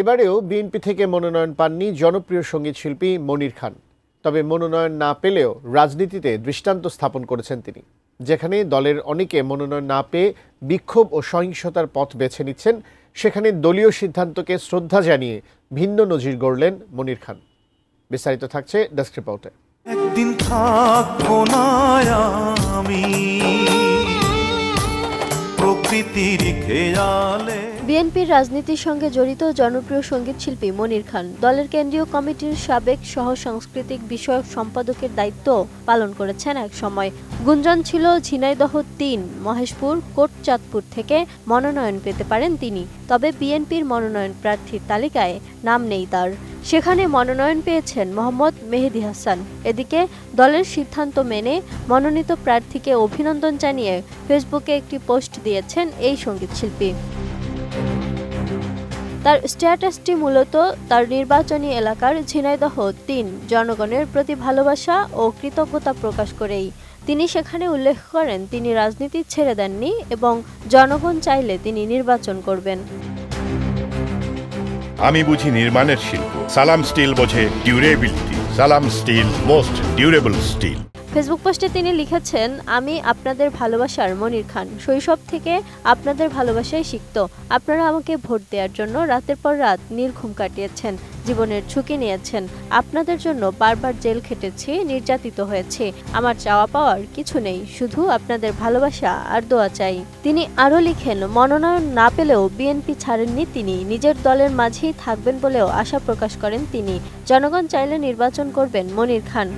এবারেও বিএনপি থেকে মনোনয়ন পাননি জনপ্রিয় সঙ্গীত শিল্পী মনির খান। তবে মনোনয়ন না পেলেও রাজনীতিতে দৃষ্টান্ত স্থাপন করেছেন তিনি। যেখানে দলের অনেকে মনোনয়ন না পেয়ে বিক্ষোভ ও সহিংসতার পথ বেছে নিচ্ছেন, সেখানে দলীয় সিদ্ধান্তকে শ্রদ্ধা জানিয়ে ভিন্ন নজির গড়লেন মনির খান। বিস্তারিত থাকছে ডেস্ক রিপোর্টে। একদিন থাকবো না আমি প্রকৃতির খেয়ালে। বিএনপির রাজনীতির সঙ্গে জড়িত জনপ্রিয় সঙ্গীত শিল্পী মনির খান দলের কেন্দ্রীয় কমিটির সাবেক সহ সাংস্কৃতিক বিষয়ক সম্পাদকের দায়িত্ব পালন করেছেন এক সময়। গুঞ্জন ছিল ঝিনাইদহ ৩, মহেশপুর, কোটচাঁদপুর থেকে মনোনয়ন পেতে পারেন তিনি। তবে বিএনপির মনোনয়ন প্রার্থীর তালিকায় নাম নেই তার। সেখানে মনোনয়ন পেয়েছেন মোহাম্মদ মেহেদী হাসান। এদিকে দলের সিদ্ধান্ত মেনে মনোনীত প্রার্থীকে অভিনন্দন জানিয়ে ফেসবুকে একটি পোস্ট দিয়েছেন এই সঙ্গীতশিল্পী। তার স্ট্যাটাসটি মূলত তার নির্বাচনী এলাকার ঝিনাইদহ ৩ জনগণের প্রতি ভালোবাসা ও কৃতজ্ঞতা প্রকাশ করেই। তিনি সেখানে উল্লেখ করেন তিনি রাজনীতি ছেড়ে দেননি এবং জনগণ চাইলে তিনি নির্বাচন করবেন। আমি বুঝি নির্মাণের শিল্প, সালাম স্টিল বোঝে durability. Salam steel, most durable steel. Facebook পোস্টে তিনি লিখেছেন, আমি আপনাদের ভালোবাসার মনির খান। শৈশব থেকে আপনাদের ভালোবাসায় শিখত। আপনারা আমাকে ভোট দেওয়ার জন্য রাতের পর রাত নির্ঘুম কাটিয়েছেন, জীবনের ঝুঁকি নিয়েছেন। আপনাদের জন্য বারবার জেল খেটেছি, নির্যাতিত হয়েছে। আমার চাওয়া পাওয়ার কিছু নেই, শুধু আপনাদের ভালোবাসা আর দোয়া চাই। তিনি আরও লিখেন, মনোনয়ন না পেলেও বিএনপি ছাড়েননি তিনি। নিজের দলের মাঝেই থাকবেন বলেও আশা প্রকাশ করেন তিনি। জনগণ চাইলে নির্বাচন করবেন মনির খান।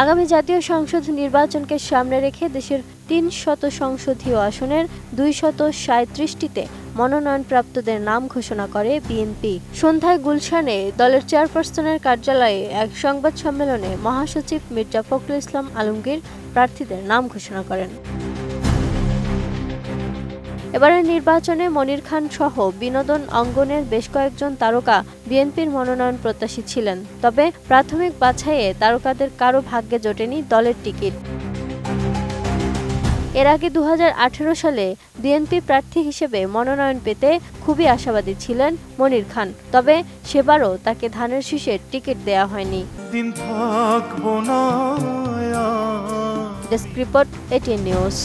আগামী জাতীয় সংসদ নির্বাচনকে সামনে রেখে দেশের ৩০০ সংসদীয় আসনের ২৩৭টিতে মনোনয়নপ্রাপ্তদের নাম ঘোষণা করে বিএনপি। সন্ধ্যায় গুলশানে দলের চেয়ারপারসনের কার্যালয়ে এক সংবাদ সম্মেলনে মহাসচিব মির্জা ফখরুল ইসলাম আলমগীর প্রার্থীদের নাম ঘোষণা করেন। এবারের নির্বাচনে মনির খান সহ বিনোদন অঙ্গনের বেশ কয়েকজন তারকা বিএনপির মনোনয়ন প্রত্যাশী ছিলেন। তবে প্রাথমিক বাছাইয়ে তারকাদের কারো ভাগ্যে জোটেনি দলের টিকিট। এর আগে ২০১৮ সালে বিএনপি প্রার্থী হিসেবে মনোনয়ন পেতে খুবই আশাবাদী ছিলেন মনির খান। তবে সেবারও তাকে ধানের শীষের টিকিট দেয়া হয়নি। দিন থাকবো না। Desk report, ATN news.